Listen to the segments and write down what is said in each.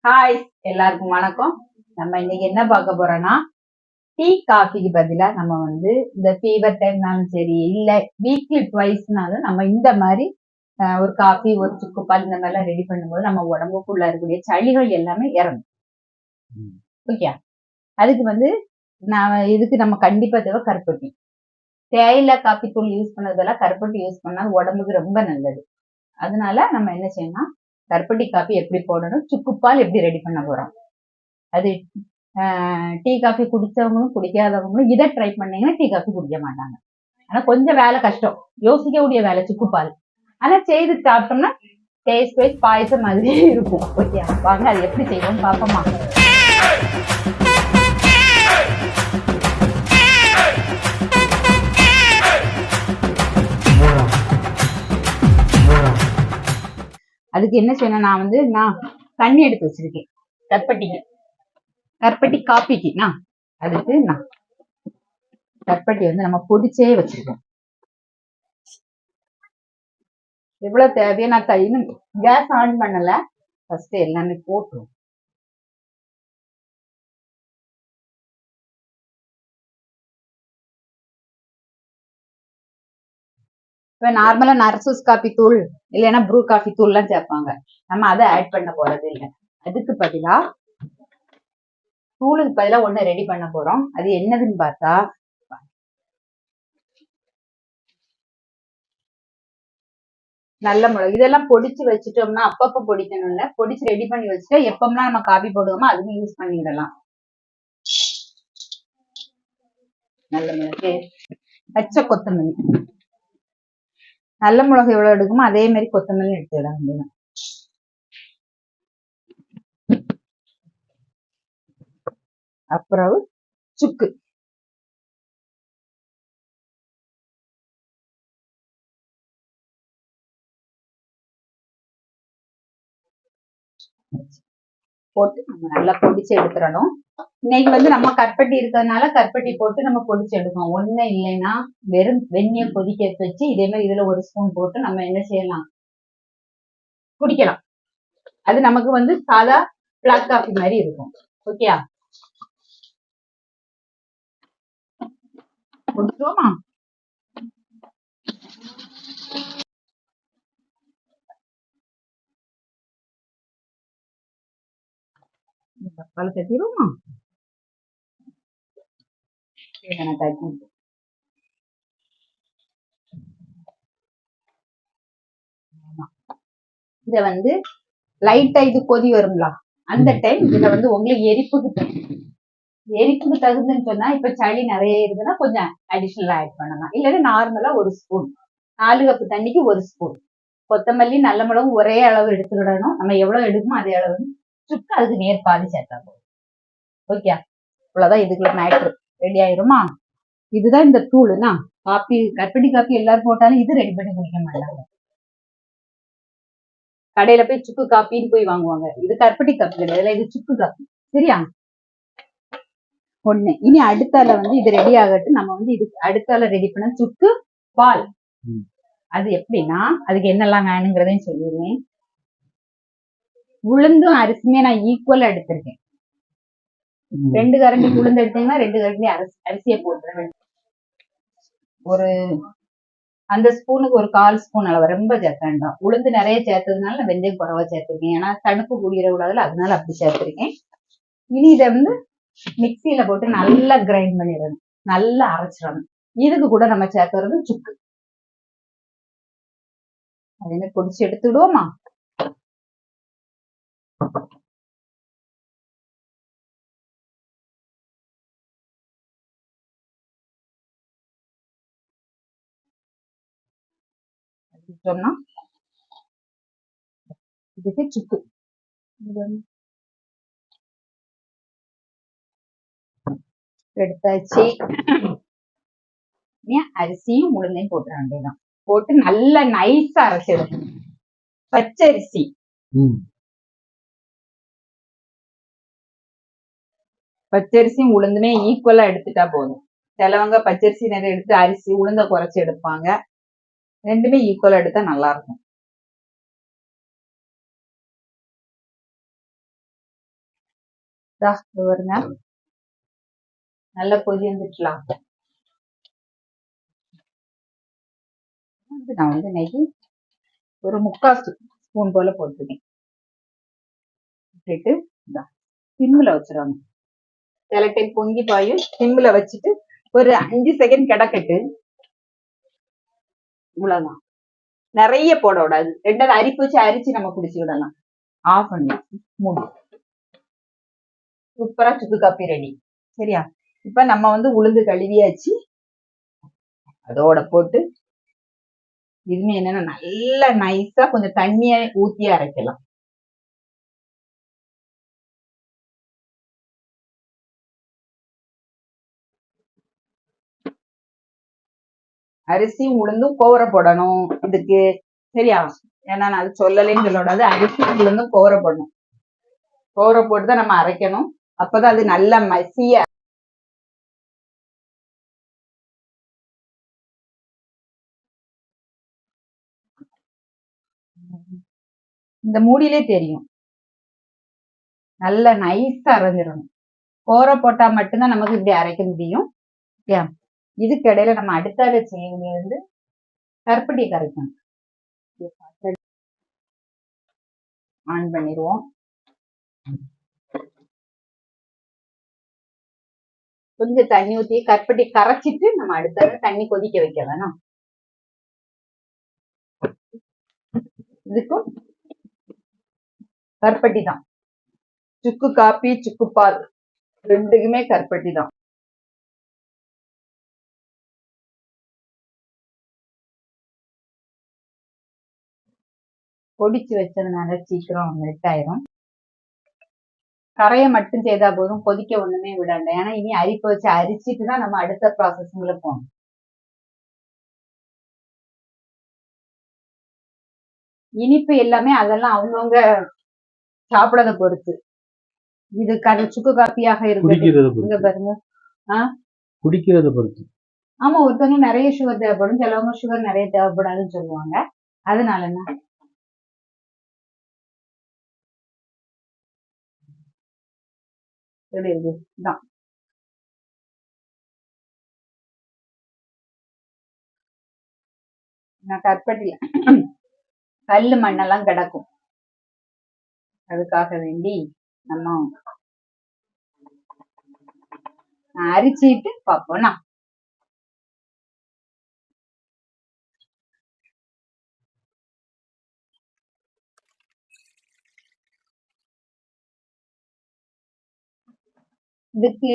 Hi, எல்லாருக்கும் வணக்கம். நம்ம இன்னைக்கு என்ன பார்க்க போறோம்னா, டீ காஃபிக்கு பதிலா நம்ம இந்த ஃபீவர் டைம்னாலும் சரி, இல்ல வீக்லி ட்வைஸ்னாலும் நம்ம இந்த மாதிரி ஒரு காஃபி, ஒரு சுக்குப்பால் இந்த மாதிரிலாம் ரெடி பண்ணும்போது நம்ம உடம்புக்குள்ள இருக்கக்கூடிய சளிகள் எல்லாமே இறங்கும். ஓகே, அதுக்கு இதுக்கு நம்ம கண்டிப்பா தேவை கருப்பட்டி. தேயிலை காஃபி தூள் யூஸ் பண்ணதெல்லாம் கருப்பட்டி யூஸ் பண்ணா உடம்புக்கு ரொம்ப நல்லது. அதனால நம்ம என்ன செய்யணும், கருப்பட்டி காஃபி எப்படி போடணும், சுக்குப்பால் எப்படி ரெடி பண்ண போறோம். அது டீ காஃபி குடிச்சவங்களும் குடிக்காதவங்களும் இதை ட்ரை பண்ணீங்கன்னா டீ காஃபி குடிக்க மாட்டாங்க. ஆனா கொஞ்சம் வேலை கஷ்டம், யோசிக்கக்கூடிய வேலை சுக்குப்பால். ஆனா செய்து சாப்பிட்டோம்னா டேஸ்ட் வைஸ் பாயசம் மாதிரி இருக்கும். ஓகே, வாங்க அது எப்படி செய்வோம் பார்ப்போமா. அதுக்கு என்ன செய்யணும், நான் தண்ணி எடுத்து வச்சிருக்கேன் கருப்பட்டி காப்பிக்கு. அதுக்கு கருப்பட்டி நம்ம பொடிச்சே வச்சிருக்கோம். எவ்வளவு தேவையோ நான் இன்னும் கேஸ் ஆன் பண்ணல, ஃபர்ஸ்ட் எல்லாமே போட்டுரும். இப்ப நார்மலா நர்சஸ் காபி தூள் இல்லைன்னா ப்ரூ காஃபி தூள் எல்லாம் சேர்ப்பாங்க. நம்ம அதை ஆட் பண்ண போறது இல்லை. அதுக்கு பதிலா தூளுக்கு பதிலா ஒண்ணு ரெடி பண்ண போறோம். அது என்னதுன்னு பார்த்தா நல்ல மிளகு. இதெல்லாம் பொடிச்சு வச்சுட்டோம்னா அப்பப்ப பொடிக்கணும்ல, பொடிச்சு ரெடி பண்ணி வச்சுட்டா எப்பம்லாம் நம்ம காபி போடுவோமோ அதுவும் யூஸ் பண்ணிடலாம். நல்ல மிளகு, பச்சை கொத்தமல்லி. நல்ல மிளகு எவ்வளவு எடுக்குமோ அதே மாதிரி கொத்தமல்லி எடுத்துட வேண்டியது. அப்புறம் சுக்கு, போட்டு நம்ம நல்லா பொடிச்சு எடுத்துடணும். இன்னைக்கு நம்ம கருப்பட்டி இருக்கிறதுனால கருப்பட்டி போட்டு நம்ம பொடிச்சு எடுக்கணும். ஒண்ணு இல்லைன்னா வெறும் வெந்நிய கொதிக்க வச்சு இதே மாதிரி இதுல ஒரு ஸ்பூன் போட்டு நம்ம என்ன செய்யலாம், குடிக்கலாம். அது நமக்கு சாதா பிளாக் காஃபி மாதிரி இருக்கும். ஓகேயா, குடிச்சோமா. தக்காளி தட்டிடுவோமா. இத லைட்டா இது கொதி வரும்ல, அந்த டைம் இதுல உங்களுக்கு எரிப்புக்கு தகுந்துன்னு சொன்னா, இப்ப சளி நிறைய இருக்குன்னா கொஞ்சம் அடிஷனலா ஆட் பண்ணலாம். இல்லைன்னா நார்மலா ஒரு ஸ்பூன், 4 கப் தண்ணிக்கு ஒரு ஸ்பூன் கொத்தமல்லி நல்ல மிளகு ஒரே அளவு எடுத்துக்கிடணும். நம்ம எவ்வளவு எடுக்குமோ அதே அளவு. சுக்கு அதுக்கு நேர் பாதி சேர்த்தா போதும். ஓகே, இவ்வளவுதான் இதுக்குள்ள மேட்ரு ரெடி ஆயிருமா. இதுதான் இந்த தூளுனா காப்பி, கருப்பட்டி காப்பி எல்லாரும் போட்டாலும் இது ரெடி பண்ணி குடிக்க மாட்டாங்க. கடையில போய் சுக்கு காப்பின்னு போய் வாங்குவாங்க. இது கருப்பட்டி காப்பி கிடையாது, இது சுக்கு காப்பி. சரியா, ஒண்ணு. இனி அடுத்தால இது ரெடி ஆகட்டும். நம்ம இது அடுத்தால ரெடி பண்ண சுக்கு பால். அது எப்படின்னா அதுக்கு என்னெல்லாம் வேணுங்கிறதையும் சொல்லிடுவேன். உளுந்தும் அரிசியுமே நான் ஈக்குவலா எடுத்திருக்கேன். 2 கரண்டி உளுந்து எடுத்தீங்கன்னா 2 கரண்டி அரிசியை போட்டுருவேன். ஒரு அந்த ஸ்பூனுக்கு ஒரு 1/4 ஸ்பூன் அளவு, ரொம்ப சேர்க்க வேண்டாம். உளுந்து நிறைய சேர்த்ததுனால நான் வெந்தயம் குறைவா சேர்த்திருக்கேன். ஏன்னா தணுப்பு கூடிய கூடாதுல, அதனால அப்படி சேர்த்திருக்கேன். இனி இதை மிக்சியில போட்டு நல்லா கிரைண்ட் பண்ணிடணும், நல்லா அரைச்சிடணும். இதுக்கு கூட நம்ம சேர்த்துறது சுக்கு. அது பொடிச்சு எடுத்துடுவோமா. இதுக்கு சுக்கு எடுத்தாச்சு. அரிசியும் உளுந்தையும் போட்டுற வேண்டியதான். போட்டு நல்லா நைஸா அரைச்சிடணும். பச்சரிசி பச்சரிசியும் உளுந்துமே ஈக்குவலா எடுத்துட்டா போதும். சிலவங்க பச்சரிசி நிறைய எடுத்து அரிசி உளுந்த குறைச்சி எடுப்பாங்க. ரெண்டுமே ஈக்குவலா எடுத்தா நல்லா இருக்கும். பாருங்க, நல்ல கொதி வந்துட்டுலாம். நான் வந்து இன்னைக்கு ஒரு 3/4 ஸ்பூன் போல போட்டுருக்கேன். போட்டுட்டு சிம்ல வச்சிடணும். சில டைம் பொங்கி பாயும். சிம்ல வச்சுட்டு ஒரு 5 செகண்ட் கிடக்கட்டு. இவ்வளவுதான், நிறைய போட விடாது. ரெண்டாவது அரிப்பு வச்சு அரிச்சு நம்ம குடிச்சு விடலாம். ஆஃப் பண்ணி மூடி. சூப்பரா சுக்கு காப்பி ரெடி. சரியா? இப்ப நம்ம வந்து உளுந்து கழுவியாச்சு, அதோட போட்டு இதுமே என்னன்னா நல்லா நைஸா கொஞ்சம் தண்ணிய ஊத்தி அரைக்கலாம். அரிசியும் உளுந்தும் கோவரை போடணும் இதுக்கு. சரியா? ஏன்னா நான் அது சொல்லலைன்னு சொல்லக்கூடாது. அரிசியும் உளுந்தும் கோவரை போடணும். கோவரை போட்டுதான் நம்ம அரைக்கணும். அப்பதான் அது நல்லா மசிய. இந்த மூடியிலே தெரியும். நல்ல நைஸா அரைஞ்சிடணும். கோவரை போட்டா மட்டும்தான் நமக்கு இப்படி அரைக்க முடியும். இதுக்கு இடையில நம்ம அடுத்தால செய்ய வந்து கருப்பட்டி கரைக்கணும். ஆன் பண்ணிடுவோம். கொஞ்சம் தண்ணி ஊற்றி கருப்பட்டி கரைச்சிட்டு நம்ம அடுத்தால தண்ணி கொதிக்க வைக்க வேணாம். இதுக்கும் கருப்பட்டி தான். சுக்கு காப்பி, சுக்கு பால் ரெண்டுக்குமே கருப்பட்டி தான். பொடிச்சு வச்சதுனால சீக்கிரம் மெல்ட் ஆயிரும். கரையை மட்டும் செய்தா போதும், கொதிக்க ஒண்ணுமே விடாண்ட. ஏன்னா இனி அரிப்பு வச்சு அரிச்சிட்டு தான் நம்ம அடுத்த ப்ராசஸ்ல போகணும். இனிப்பு எல்லாமே அதெல்லாம் அவங்கவுங்க சாப்பிடறத பொறுத்து. இது சுக்கு காப்பியாக இருக்கு பாருங்க. குடிக்கிறத பொறுத்து. ஆமா, ஒருத்தவங்க நிறைய சுகர் தேவைப்படும், சிலவங்க சுகர் நிறைய தேவைப்படாதுன்னு சொல்லுவாங்க. அதனால என்ன தான் நான் கற்பட்டில கல்லு மண்ணெல்லாம் கிடக்கும். அதுக்காக வேண்டி நம்ம அரிச்சிட்டு பார்ப்போம்னா. இதுக்கு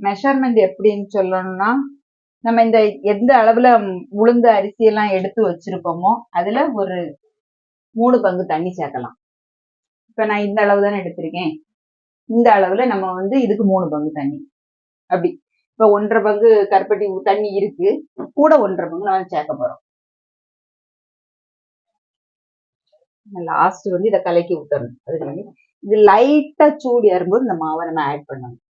மெஷர்மெண்ட் எப்படின்னு சொல்லணும்னா, நம்ம இந்த எந்த அளவுல உளுந்து அரிசி எல்லாம் எடுத்து வச்சிருக்கோமோ அதுல ஒரு 3 பங்கு தண்ணி சேர்க்கலாம். இப்ப நான் இந்த அளவு தானே எடுத்திருக்கேன். இந்த அளவுல நம்ம வந்து இதுக்கு 3 பங்கு தண்ணி. அப்படி இப்ப 1.5 பங்கு கருப்பட்டி தண்ணி இருக்கு, கூட 1.5 பங்கு நம்ம சேர்க்க போறோம். லாஸ்ட் வந்து இதை கலக்கி விட்டுறணும். அதுக்கு வந்து இது லைட்டா சூடு ஏறும்போது இந்த மாவை நம்ம ஆட் பண்ணணும்.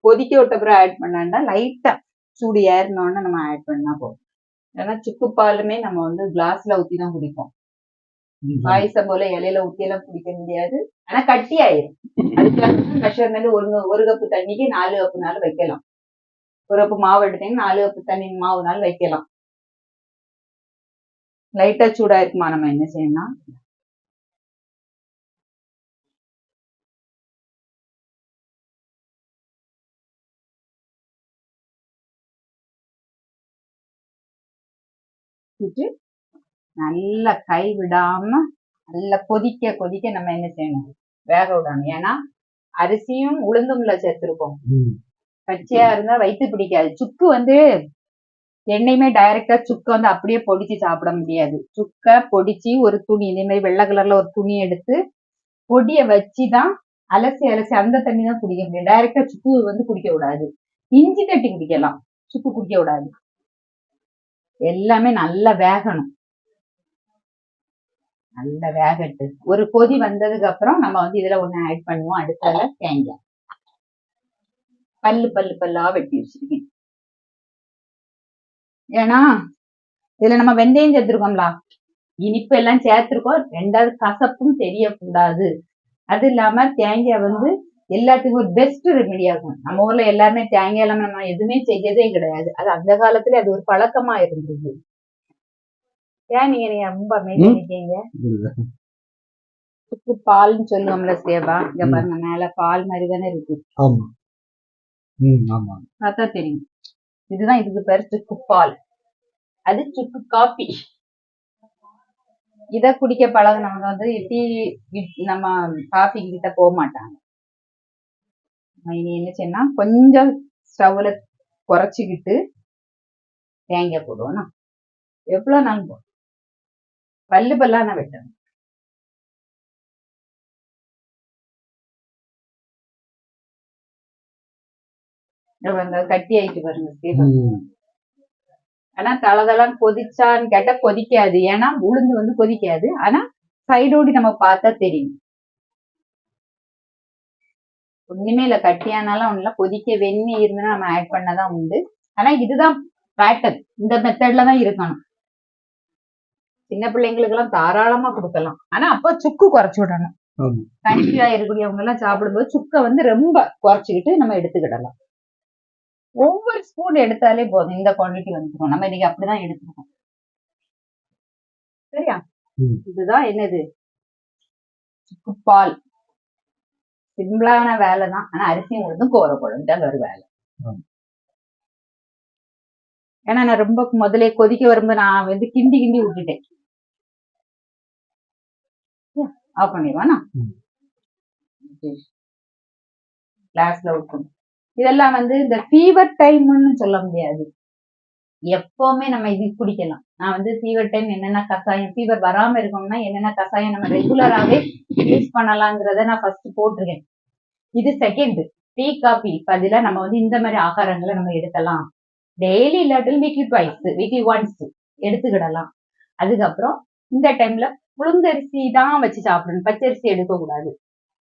கொதிக்க விட்ட பிறகு ஆட் பண்ணாண்டா லைட்டா சூடு ஏறினோன்னு நம்ம ஆட் பண்ணா போதும். ஏன்னா சுக்கு பாலுமே நம்ம வந்து கிளாஸ்ல ஊத்தி தான் குடிப்போம். பாயசம் போல இலையில ஊத்தி எல்லாம் குடிக்க முடியாது. ஆனா கட்டி ஆயிரும். அதுக்காக மெஷர்மெண்ட் 1 கப்பு தண்ணிக்கு 4 கப்புனாலும் வைக்கலாம். 1 கப்பு மாவு எடுத்தீங்கன்னா 4 கப்பு தண்ணி மாவுனாலும் வைக்கலாம். லைட்டா சூடா இருக்குமா, நம்ம என்ன செய்யணும்னா நல்லா கை விடாம நல்லா கொதிக்க கொதிக்க நம்ம என்ன செய்யணும், வேக விடணும். ஏன்னா அரிசியும் உளுந்தும்ல சேர்த்திருக்கோம். பச்சையா இருந்தா வயிற்று பிடிக்காது. சுக்கு வந்து என்னையுமே டைரக்டா சுக்க வந்து அப்படியே பொடிச்சு சாப்பிட முடியாது. சுக்க பொடிச்சு ஒரு துணி, இதே மாதிரி வெள்ளை கலர்ல ஒரு துணி எடுத்து பொடிய வச்சுதான் அலசி அலசி அந்த தண்ணி தான் குடிக்க முடியும். டைரக்டா சுக்கு வந்து குடிக்க விடாது. இஞ்சி தட்டி குடிக்கலாம், சுக்கு குடிக்க விடாது. எல்லாமே நல்லா வேகணும். நல்லா வேகட்டு. ஒரு கொதி வந்ததுக்கு அப்புறம் நம்ம வந்து இதுல ஒண்ணு ஆட் பண்ணுவோம். அடுத்தால தேங்காய் பல்லா வெட்டி வச்சிருக்கேன். ஏன்னா இதுல நம்ம வெந்தயம் சேர்த்திருக்கோம்ல, இனிப்பு எல்லாம் சேர்த்திருக்கோம். ரெண்டாவது கசப்பும் தெரியக்கூடாது அது இல்லாம தேங்காய் வந்து எல்லாத்துக்கும் ஒரு பெஸ்ட் ரெமெடி ஆகும். நம்ம ஊர்ல எல்லாருமே தேங்காய் இல்லாம நம்ம எதுவுமே செய்யறதே கிடையாது. அது அந்த காலத்துல அது ஒரு பழக்கமா இருந்தது. ஏன் நீங்க ரொம்ப அமைதியா இருக்கீங்க? சுக்கு பால்னு சொல்லுவோம்ல சேவா, இங்க பாருங்க மேல பால் மாதிரி தானே இருக்கு. ஆமா. ஆமா. அதான் தெரியும். இதுதான் இதுக்கு பேர் சுக்கு பால். அது சுக்கு காபி. இத குடிக்க பழகினவங்க வந்து டீ நம்ம காஃபி கிட்ட போக மாட்டாங்க. இனி என்ன செய்யணும்னா கொஞ்சம் ஸ்டவ்ல குறைச்சிக்கிட்டு தேங்காய் போடுவோம்னா எவ்வளவு நாள் போடும், பல்லு பல்லான வெட்டணும். கட்டி ஆயிட்டு பாருங்க. ஆனா தளதளன்னு கொதிச்சான்னு கேட்டா கொதிக்காது. ஏன்னா உளுந்து வந்து கொதிக்காது. ஆனா சைடோடி நம்ம பார்த்தா தெரியும். ஒண்ணுமே இல்ல, கட்டியானாலும் ஒண்ணுல கொதிக்க வெந்நீர் இருந்துன்னா நம்ம ஆட் பண்ணதான் உண்டு. ஆனா இதுதான் பேட்டர்ன், இந்த மெத்தட்ல தான் இருக்கணும். சின்ன பிள்ளைங்களுக்கு எல்லாம் தாராளமா கொடுக்கலாம். ஆனா அப்ப சுக்கு குறைச்சு விடணும். கன்ஃபியூஸா இருக்கக்கூடியவங்க எல்லாம் சாப்பிடும்போது சுக்க வந்து ரொம்ப குறைச்சிக்கிட்டு நம்ம எடுத்துக்கிடலாம். ஒவ்வொரு ஸ்பூன் எடுத்தாலே போதும், இந்த குவான்டிட்டி வந்துடும். நம்ம இன்னைக்கு அப்படிதான் எடுத்துக்கோம். சரியா? இதுதான் என்னது, சுக்கு பால். சிம்பிளான வேலை தான். ஆனா அரிசியும் உளுந்தும் கோரப்படும் தான் ஒரு வேலை. ஏன்னா நான் ரொம்ப முதலே கொதிக்க வரும்போது நான் வந்து கிண்டி விட்டுட்டேன். ஆஃப் பண்ணிடுவானா, கிளாஸ்ல ஊற்றணும். இதெல்லாம் வந்து இந்த ஃபீவர் டைம்னு சொல்ல முடியாது, எப்பவுமே நம்ம இது குடிக்கலாம். நான் வந்து ஃபீவர் டைம் என்னென்ன கஷாயம், ஃபீவர் வராம இருக்கணும்னா என்னென்ன கஷாயம் நம்ம ரெகுலராகவே யூஸ் பண்ணலாங்கிறத நான் ஃபர்ஸ்ட் போட்டிருக்கேன். இது செகண்ட். டீ காபி பதிலா நம்ம வந்து இந்த மாதிரி ஆகாரங்களை நம்ம எடுக்கலாம். டெய்லி இல்லாட்டிலும் வீக்லி ட்வைஸ், வீக்லி ஒன்ஸ் எடுத்துக்கிடலாம். அதுக்கப்புறம் இந்த டைம்ல புழுங்கரிசி தான் வச்சு சாப்பிடணும், பச்சரிசி எடுக்க கூடாது.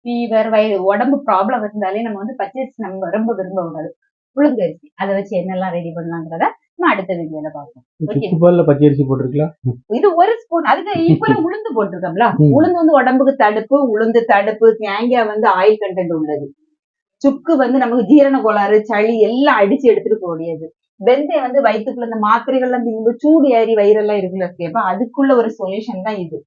ஃபீவர் உடம்பு ப்ராப்ளம் இருந்தாலே நம்ம வந்து பச்சரிசி நம்ம ரொம்ப விரும்ப கூடாது. புழுங்கரிசி அதை வச்சு என்னெல்லாம் ரெடி பண்ணலாங்கிறத நம்ம அடுத்த வீடியோல பார்ப்போம். பச்சரிசி போட்டிருக்கலாம். இது ஒரு ஸ்பூன். அதுக்கு ஈக்குவலா உளுந்து போட்டிருக்கோம்ல. உளுந்து வந்து உடம்புக்கு தடுப்பு, உளுந்து தடுப்பு. தேங்காய் வந்து ஆயில் கண்டென்ட் உள்ளது. சுக்கு வந்து நமக்கு ஜீரண கோளாறு, சளி எல்லாம் அடிச்சு எடுத்துட்டு போடியது. வெந்தயம் வந்து வயிற்றுக்குள்ள இந்த மாத்திரைகள்லாம் திங்கும்போது சூடு ஏறி வயிறெல்லாம் இருக்குல்ல கேப்பா, அதுக்குள்ள ஒரு சொல்யூஷன் தான் இது.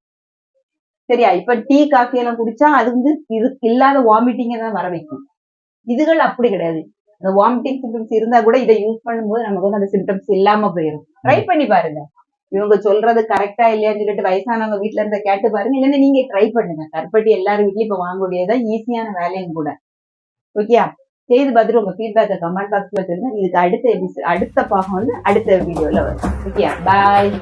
சரியா? இப்ப டீ காஃபி எல்லாம் குடிச்சா அது வந்து இதுக்கு இல்லாத வாமிட்டிங்க தான் வர வைக்கும். இதுகள் அப்படி கிடையாது. அந்த வாமிட்டிங் சிம்டம்ஸ் இருந்தா கூட இதை யூஸ் பண்ணும்போது நமக்கு வந்து அந்த சிம்டம்ஸ் இல்லாம போயிடும். ட்ரை பண்ணி பாருங்க. இவங்க சொல்றது கரெக்டா இல்லையான்னு சொல்லிட்டு வயசானவங்க வீட்டுல இருந்த கேட்டு பாருங்க. இல்லைன்னா நீங்க ட்ரை பண்ணுங்க. கருப்பட்டி எல்லாரும் வீட்லயும் இப்ப வாங்கக்கூடியதான், ஈஸியான வேலையும் கூட. ஓகேயா? செய்து பார்த்துட்டு உங்க ஃபீட்பேக்கை கமெண்ட் பாக்ஸ்ல சொல்லுங்க. இதுக்கு அடுத்த பாகம் வந்து அடுத்த வீடியோல வரும். ஓகேயா? பாய்.